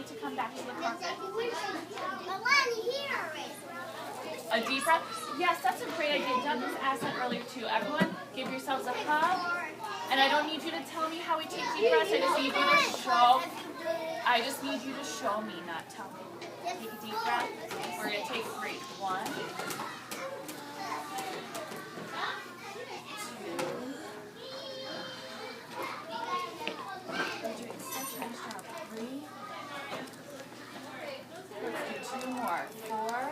need to come back to the carpet. A deep breath? Yes, that's a great idea. Doug was asked that earlier too. Everyone, give yourselves a hug. And I don't need you to tell me how we take deep breaths. I just need you to show me, not tell me. Take a deep breath. We're going to take 3. 1, 2, 3. Let's do 2 more. 4.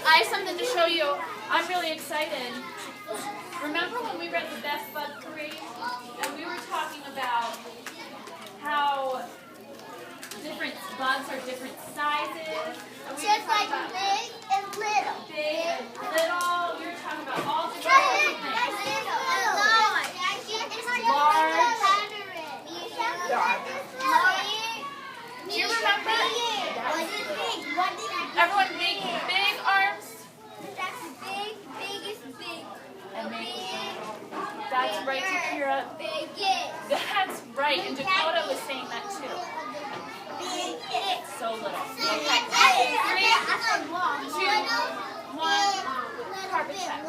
I have something to show you. I'm really excited. Remember when we read the Best Bud Parade and we were talking about how different bugs are different sizes? Just like big and little. Big and little. We were talking about all the different things. Do you remember? Everyone make big arms. That's big, biggest big. And make that's right, Takira. Biggest. That's right, and Dakota was saying that too. Biggest. So little. Okay. 3, 2, 1. Carpet check.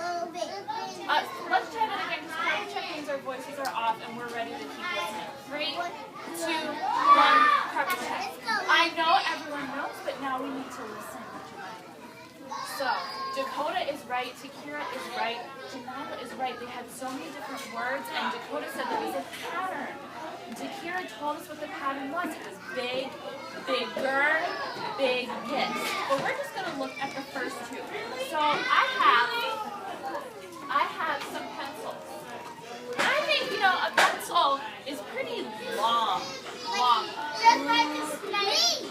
Let's try that again because carpet check means our voices are off and we're ready to keep listening. 3, 2, 1. Carpet check. I know everyone knows, but now we need to listen. So, Dakota is right, Takira is right, Janila is right. They had so many different words, and Dakota said there was a pattern. Takira told us what the pattern was. It was big, bigger, biggest. But we're just going to look at the first 2. So, I have some pencils. And I think, a pencil is pretty long. Just like a snake.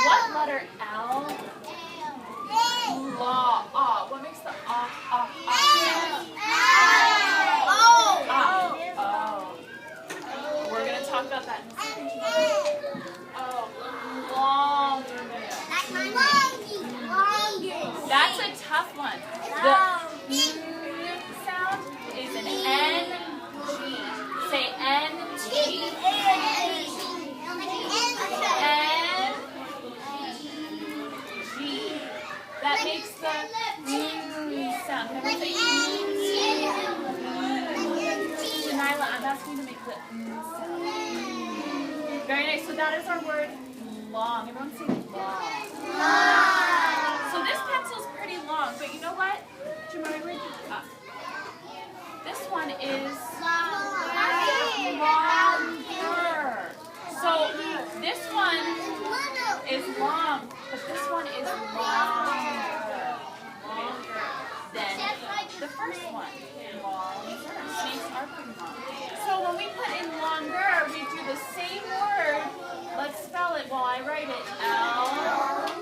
What letter? L? Law. What makes the sound? We're going to talk about that in a second. Longer. That's a tough one. The sound is an N-G. Say N-G. N-G. That makes the sound. Can I say Janila, I'm asking you to make the sound. Very nice. So that is our word long. Everyone say long. So this pencil is pretty long, but you know what? Jamari, where'd you cut? This one is longer. So this one is long, but this one is longer than the first one. Longer. Snakes are pretty long. So when we put in longer, we do the same word. Let's spell it while I write it. L-O-N-G-E-R.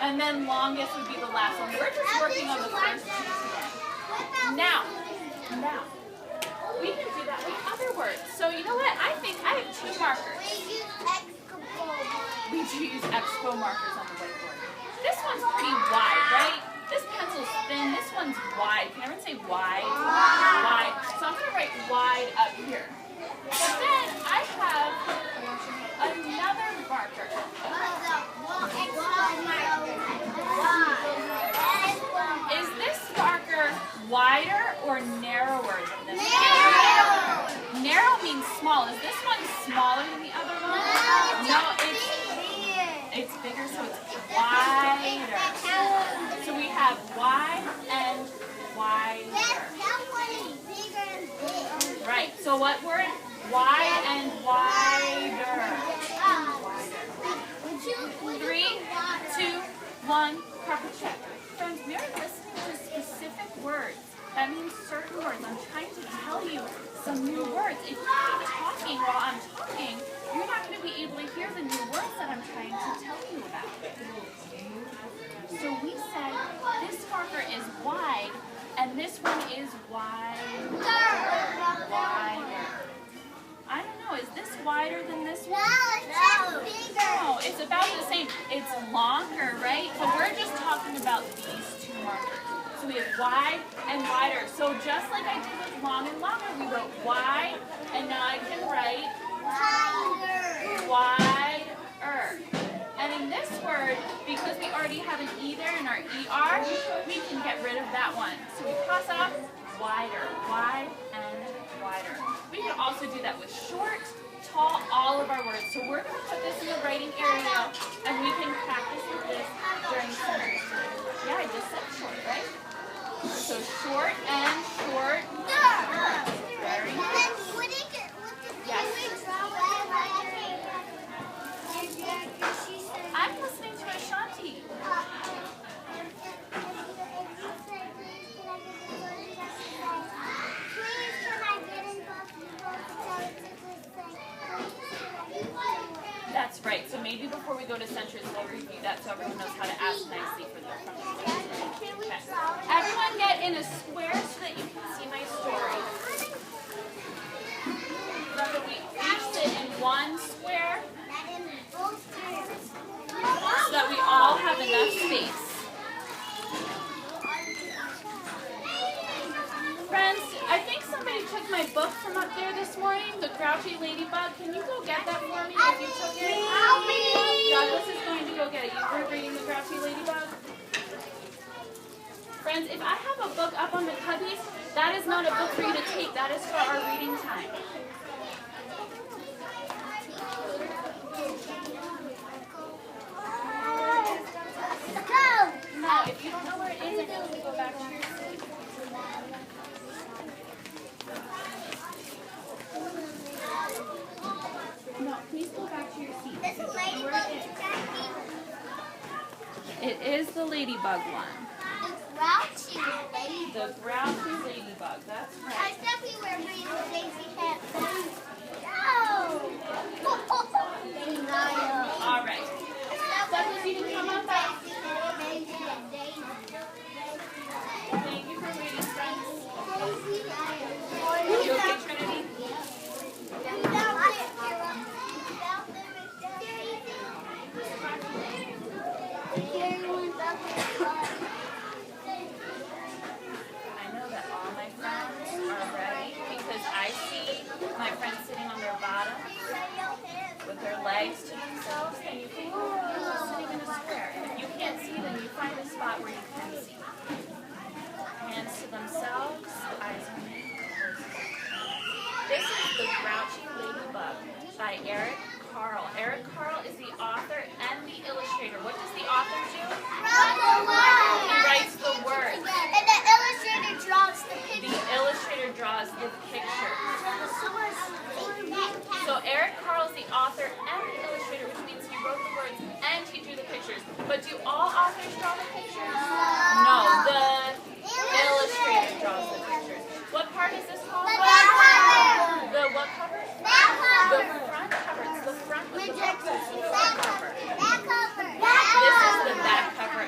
And then longest would be the last one. We're just working on the first two today. Now, we can do that with other words. So you know what? I think I have 2 markers. We do use expo markers on the whiteboard. This one's pretty wide, right? This pencil's thin. This one's wide. Can everyone say wide? Wide. So I'm going to write wide up here. But then I have another marker. Is this marker wider or narrower than this one? Narrow means small. Is this one smaller than the other one? No, it's bigger, so it's wider. So we have wide and wider. Right, so what word? Wide and wider. 3, 2, 1, proper check. Friends, we are listening to specific words. That means certain words. I'm trying to tell you some new words. If you keep talking while I'm talking, you're not going to be able to hear the new words that I'm trying to tell you about. So we said this marker is wide, and this one is wider. Wider. I don't know, is this wider than this one? No, it's about the same. It's longer, right? So we're just talking about these 2 markers. So we have wide and wider. So just like I did with long and longer, we wrote wide, and now I can write wider. And in this word, because we already have an E there in our ER, we can get rid of that one. So we cross off wider, wide and wider. We can also do that with short, tall, all of our words. So we're going to put this in the writing area, and we can practice with this during summer. Yeah, I just said short, right? So short and short. Very nice. Yes. I'm listening to Ashanti. That's right. So maybe before we go to Centers, we'll review that so everyone knows how to ask nicely for their friends. Okay. Everyone get in a square so that you can see my story. Remember, we each sit in one square so that we all have enough space. Friends, I think somebody took my book from up there this morning, The Grouchy Ladybug. Can you go get that for me if you took it? Douglas is going to go get it. You were reading The Grouchy Ladybug? Friends, if I have a book up on the cubbies, that is not a book for you to take. That is for our reading time. No, if you don't know where it is, I need to go back to your seat. No, please go back to your seat. This is ladybug, Jackie. It is the ladybug one. The grouchy ladybug. The grouchy ladybug, that's I right. thought we were reading Daisy Hat. No! All right. Douglas, you can come on back. Thank you for reading, friends. You okay, Trinity? I know that all my friends are ready because I see my friends sitting on their bottom with their legs to themselves, and you think, oh, they're sitting in a square. If you can't see them, you find a spot where you can see. Hands to themselves, eyes on me. This is The Grouchy Ladybug by Eric Carle. Eric Carle is the author and the illustrator. What does the author do? He writes the words. And the illustrator draws the picture. The illustrator draws the picture. So Eric Carle is the author and the illustrator, which means he wrote the words and he drew the pictures. But do all authors draw the pictures? No, the illustrator draws the pictures. What part is this called? The what cover? The front cover. It's the front with the boxes. The front cover. This is the back cover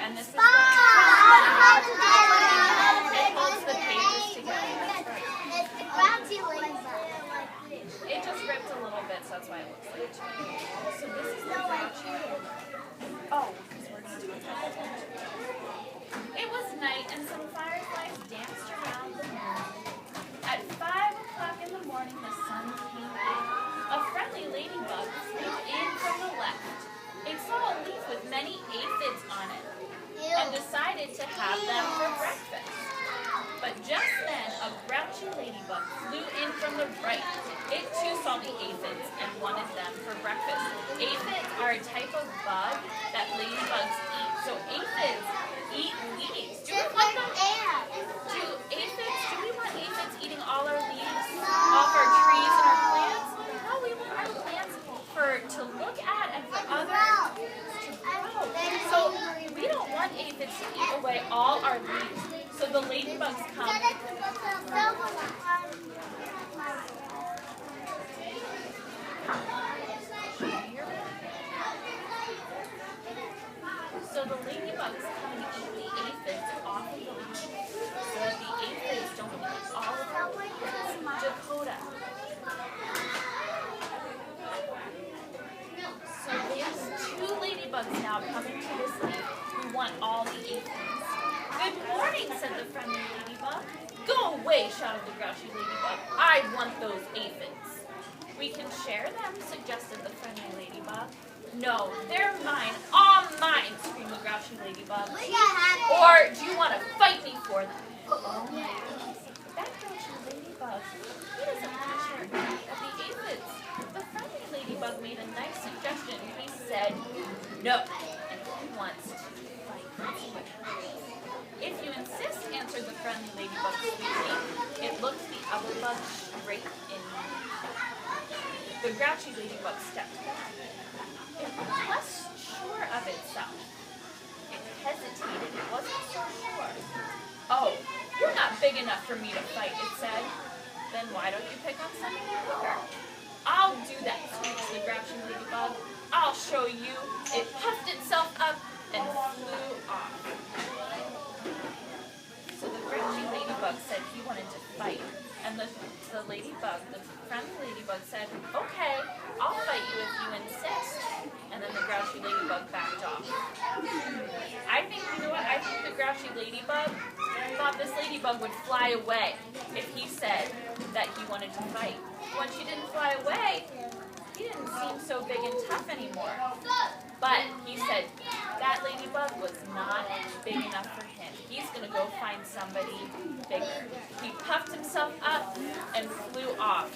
on it and decided to have them for breakfast. But just then, a grouchy ladybug flew in from the right. It too saw the aphids and wanted them for breakfast. Aphids are a type of bug that ladybugs eat. So aphids eat leaves. Do we want aphids eating all our leaves off our trees and our plants? No, we want our plants to look at and for others to grow. So we don't want aphids to eat away all our leaves. So the ladybugs come. So the ladybugs come and eat the aphids off of the leaves so that the aphids don't eat all of our leaves. Dakota. So there's 2 ladybugs now coming to this leaf who want all the aphids. Good morning, said the friendly ladybug. Go away, shouted the grouchy ladybug. I want those aphids. We can share them, suggested the friendly ladybug. No, they're mine, all mine, screamed the grouchy ladybug. Or do you want to fight me for them? Oh, that grouchy ladybug, he doesn't want to share any of the aphids. The friendly ladybug made a nice suggestion. He said, no, and he wants to fight with her. If you insist, answered the friendly ladybug sweetly. It looked the other bug straight in the eye. The grouchy ladybug stepped back. It was less sure of itself. It hesitated. It wasn't so sure. Oh, you're not big enough for me to fight, it said. Then why don't you pick on something bigger? I'll do that, screeched the grouchy ladybug. I'll show you. It puffed itself up and flew off. So the grouchy ladybug said he wanted to fight. And the ladybug, the friendly ladybug said, okay, I'll fight you if you insist. And then the grouchy ladybug backed off. I think, you know what, I think the grouchy ladybug thought this ladybug would fly away if he said that he wanted to fight. When she didn't fly away, he didn't seem so big and tough anymore. But he said that ladybug was not big enough for him. He's going to go find somebody bigger. He puffed himself up and flew off.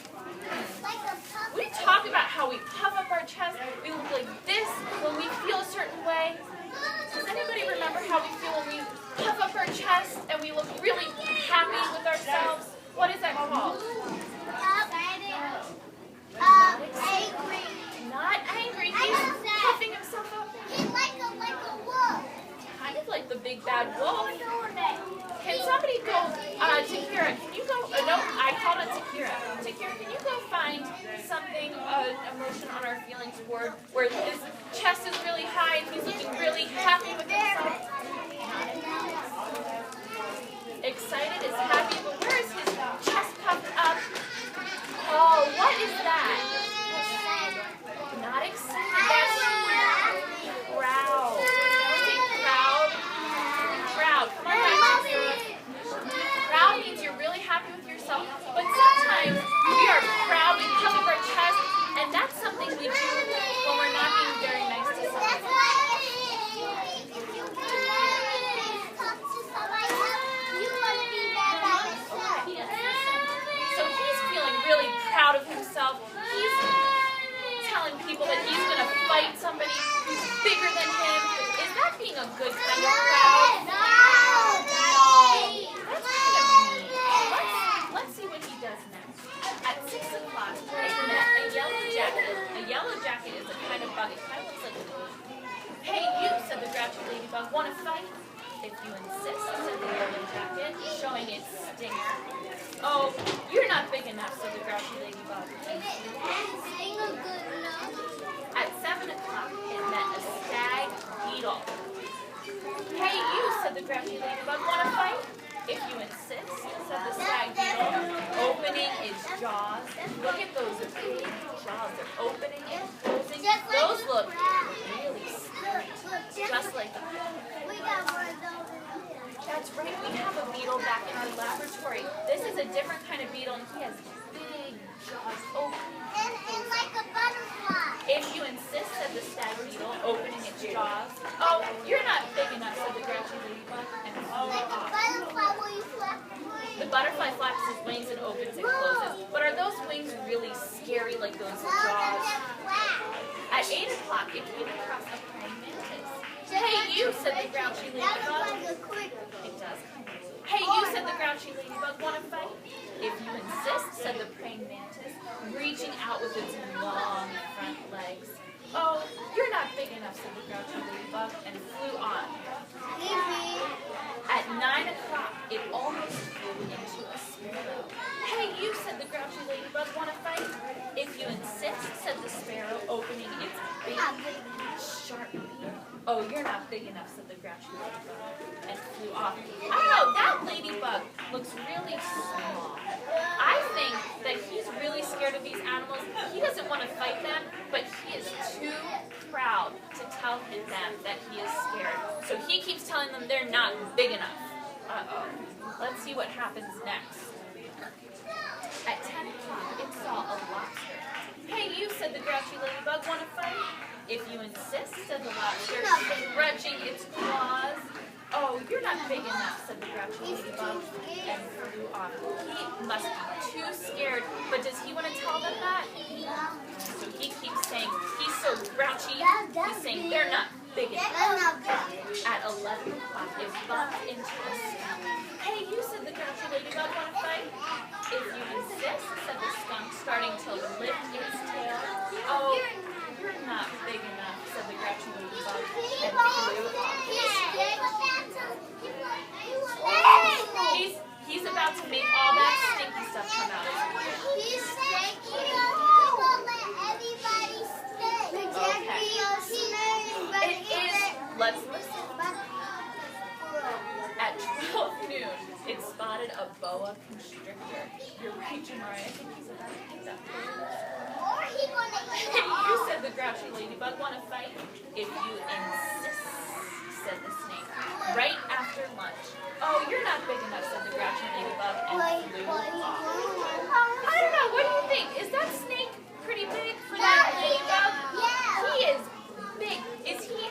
We talk about how we puff up our chest, we look like this when we feel a certain way. Does anybody remember how we feel when we puff up our chest and we look really happy with ourselves? What is that called? Angry. Not angry. He's puffing himself up. He's like a wolf. Kind of like the big bad wolf. Can somebody go, Takira, can you go, no, I called it Takira. Takira, can you go find something, emotion on our feelings board where his chest is really high and he's looking really happy with himself? Excited is happy, but where is his chest puffed up? Oh, what is that? Not excited, that's proud. Say proud. Proud. Come on, guys. Proud means you're really happy with yourself, but sometimes we are proud, we puff up our chest, and that's something we do when we're not being very nice to somebody. So he's feeling really proud of himself. He's telling people that he's going to fight somebody who's bigger than him. Is that being a good kind of proud? No. That's kind of mean. Let's see what he does next. At 6 o'clock, they met a yellow jacket. A yellow jacket is a kind of bug. It kind of looks like a bee. Hey, you, said the grouchy ladybug, want to fight? If you insist, said the yellow jacket, showing its stinger. Oh, you're not big enough, said the grouchy ladybug. At 7 o'clock, it met a stag beetle. Hey, you, said the grouchy ladybug, want to fight? If you insist, said the stag beetle, opening its jaws. Look at those big jaws. They're opening and closing. Those look really scary, just like the That's right, we have a beetle back in our laboratory. This is a different kind of beetle, and he has big jaws open. And like a butterfly. If you insist, said the stag beetle, opening its jaws. Oh, you're not those jaws. At 8 o'clock, it came across a praying mantis. Hey, you, said the grouchy ladybug. It does. Hey, you, said the grouchy ladybug, want to fight? If you insist, said the praying mantis, reaching out with its long front legs. Oh, you're not big enough, said the grouchy ladybug, and flew on. At 9 o'clock, it almost flew into a sparrow. Hey, you, said the grouchy ladybug, want to fight? If you insist, said the sparrow, opening its big, sharp beak. Oh, you're not big enough, said the grouchy ladybug, and flew off. Oh, that ladybug looks really small. I think that he's really scared of these animals. He doesn't want to fight them, but he is too proud to tell them that he is scared. So he keeps telling them they're not big enough. Uh-oh. Let's see what happens next. At 10 o'clock, it saw a lobster. Hey, you, said the grouchy ladybug, want to fight? If you insist, said the lobster, stretching its claws. Oh, you're not big enough, said the grouchy ladybug, and flew off. He must be too scared, but does he want to tell them that? So he keeps saying, he's so grouchy, he's saying they're not big enough. At 11 o'clock, it bumped into a skunk. Hey, you, said the grouchy ladybug, want to fight? If you insist, said the skunk, starting to lift its tail. Oh, you're not big enough, said the grouchy ladybug, and flew off. He's about to make all that stinky stuff come out. He's stinky. Everybody stink. Okay. It is, let's listen. At 12 noon, it spotted a boa constrictor. You're right, Jamari. I think he's about to get that. Hey, you, said the grouchy ladybug, want to fight? If you insist, said the snake. Right after lunch. Oh, you're not big enough, said the grouchy ladybug, and flew off. I don't know, what do you think? Is that snake pretty big for that ladybug? He is big. Is he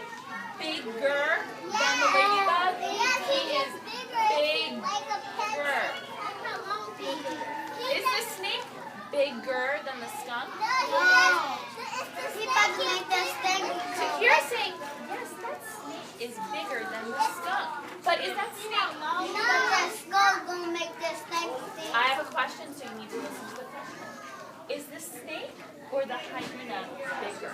bigger than the ladybug? He is bigger. Is the snake bigger than the skunk? So you're saying, yes, that snake is bigger than the skunk. But is that snake... I have a question, so you need to listen to the question. Is the snake or the hyena bigger?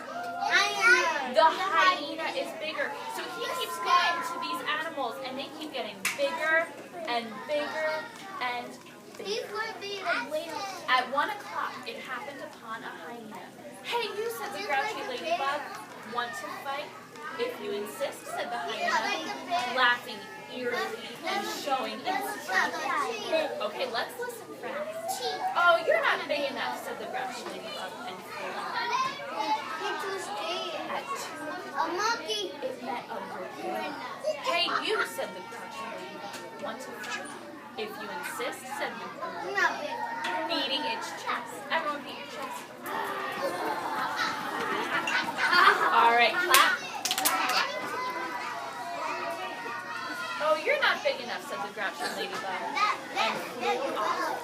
The hyena is bigger. So he keeps going to these animals, and they keep getting bigger and bigger and bigger. At 1 o'clock, it happened upon a hyena. Hey, you, said the grouchy ladybug, want to fight? If you insist, said the hyena, laughing eerily and showing its teeth. Okay, let's listen, friends. Oh, you're not big enough, said the grouchy ladybug, and flew off. At 2, it met a gorilla. Hey, you, said the grouchy ladybug, want to fight? If you insist, said the gorilla, beating its chest. Everyone beat your chest. All right, clap. Oh, you're not big enough, said the grouchy ladybug, and flew off.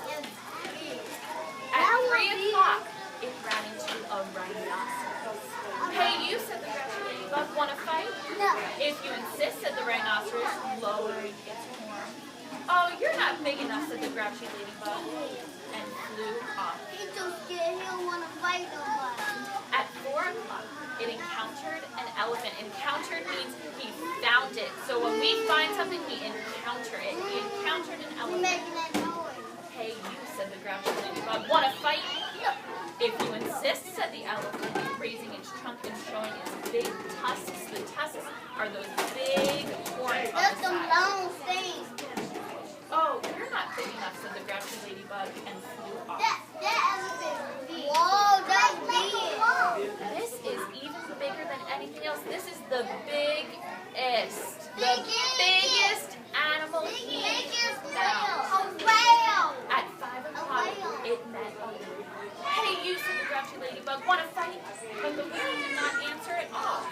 At 3 o'clock, it ran into a rhinoceros. Hey, you, said the grouchy ladybug, want to fight? If you insist, said the rhinoceros, lowering its horn. Oh, you're not big enough, said the grouchy ladybug, and flew off. At 4 o'clock, it encountered an elephant. Encountered means he found it. So when we find something, we encounter it. He encountered an elephant. Hey, you, said the grouchy ladybug, want to fight? If you insist, said the elephant, raising its trunk and showing its big tusks. The tusks are those big horns on the side. Oh, you're not big enough, said the grouchy ladybug, and flew off. This is even bigger than anything else. This is the biggest. The biggest animal he found. At 5 o'clock, it met a whale. Hey, you, said the grouchy ladybug, want to fight? But the whale did not answer at all.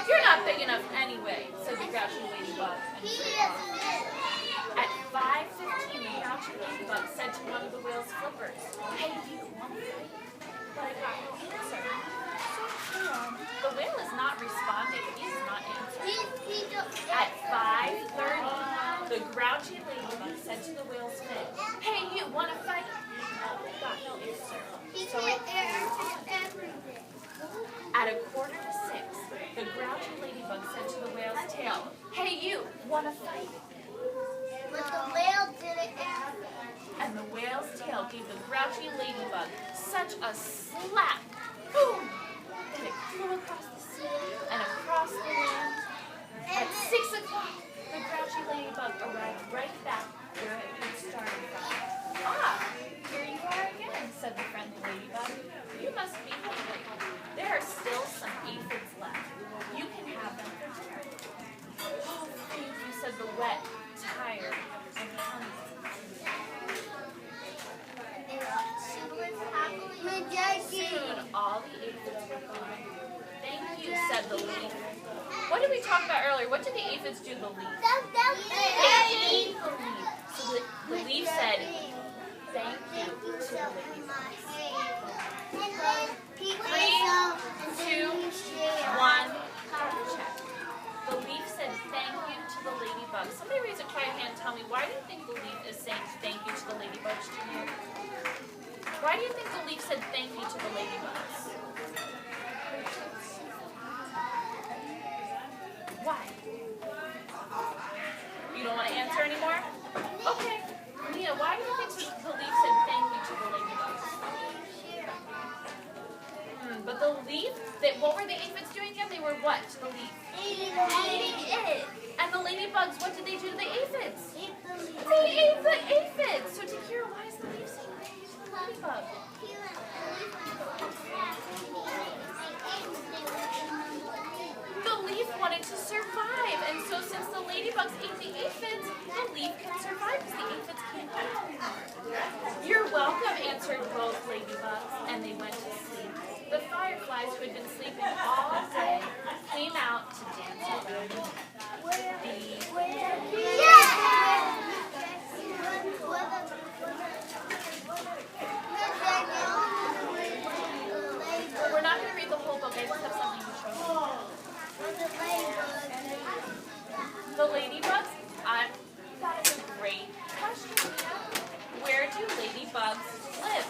You're not big enough anyway, said the grouchy ladybug, and flew off. At 5:15, the grouchy ladybug said to one of the whale's flippers, hey, you, want to fight? but I got no answer. The whale is not responding. He's not answering. At 5:30, the grouchy ladybug said to the whale's fin, "Hey, you want to fight?" Got no answer. So at 5:45, the grouchy ladybug said to the whale's tail, "Hey, you want to fight?" But the whale didn't answer. And the whale's tail gave the grouchy ladybug such a slap, boom, that it flew across the sea and across the land. At 6 o'clock, the grouchy ladybug arrived right back where it had started from. "Ah, here you are again," said the friendly ladybug. "You must be hungry. There are still some aphids left. You can have them for dinner." "Oh, thank you," said the wet, tired, and hungry. Soon all the aphids were gone. "Thank you," said the leaf. What did we talk about earlier? What did the aphids do to the leaf? They ate the leaf. So the leaf said, "Thank you to the ladybug." 3, 2, 1, check. The leaf said, "Thank you to the ladybug." Somebody raise a quiet hand and tell me, why do you think the leaf is saying thank you to the ladybugs tonight? Why do you think the leaf said thank you to the ladybugs? Why? You don't want to answer anymore? Okay. Mia, why do you think the leaf said thank you to the ladybugs? But the leaf, what were the aphids doing again? They were what to the leaf? Eating it. And the ladybugs, what did they do to the aphids? They ate the aphids. So Jacque, why is the leaf saying thank you to the ladybug? The leaf wanted to survive, and so since the ladybugs ate the aphids, the leaf can survive because the aphids can't eat. "You're welcome," answered both ladybugs, and they went to sleep. The fireflies, who had been sleeping all day, came out to dance around the We're not going to read the whole book. I just have something to show you. The ladybugs? That is a great question. Where do ladybugs live?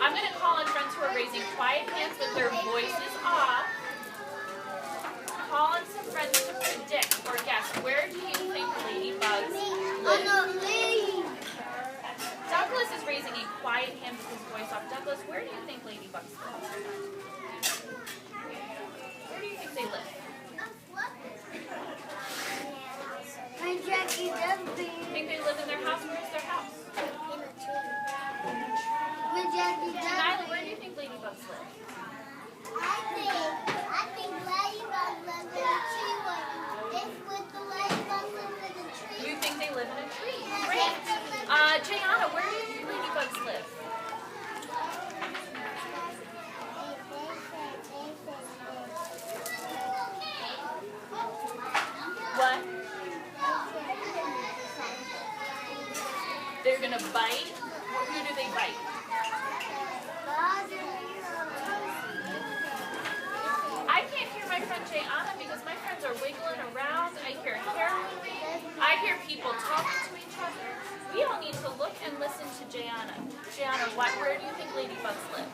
I'm going to call on friends who are raising quiet hands with their voices off. Call on some friends to predict or guess. Where do you think ladybugs live? Douglas is raising a quiet hand with his voice off. Douglas, where do you think ladybugs live? Where do you think they live? Think they live in their house? Where's their house? Nyla, where do you think ladybugs live? I think ladybugs live in a tree. With the ladybugs live in a tree. You think they live in a tree? Great. Jayana, where do you think ladybugs live? What? They're going to bite? Who do they bite? I can't hear my friend Jayana because my friends are wiggling around. I hear hair moving. I hear people talking to each other. We all need to look and listen to Jayana. Jayana, where do you think ladybugs live?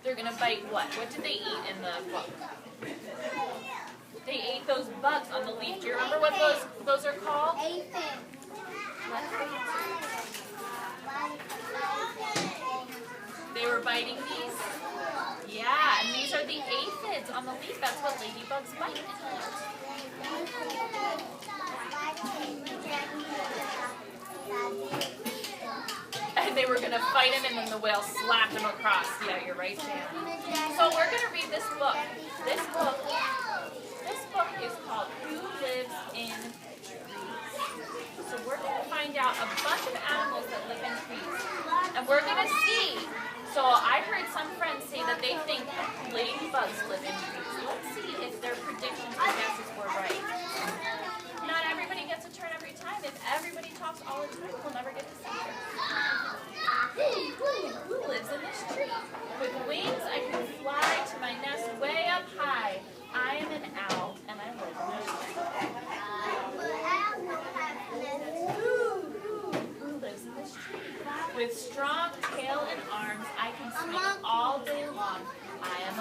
They're going to bite what? What did they eat in the book? They ate those bugs on the leaf. Do you remember what those are called? They were biting these? Yeah, and these are the aphids on the leaf. That's what ladybugs bite. And they were going to fight him, and then the whale slapped him across. Yeah, you're right, Jan. So we're going to read this book. This book is called Who Lives in Trees? So we're going to find out a bunch of animals that live in trees. And we're going to see. So I heard some friends say that they think ladybugs live in trees. Let's see if their predictions or guesses were right. Not everybody gets a turn every time. If everybody talks all the time. We'll never get to see her. Who lives in this tree? With wings, I can fly to my nest way up high. I am an owl, and I live in this tree. Who lives in this tree? With strong tail and arms, I can swing all day long. I am a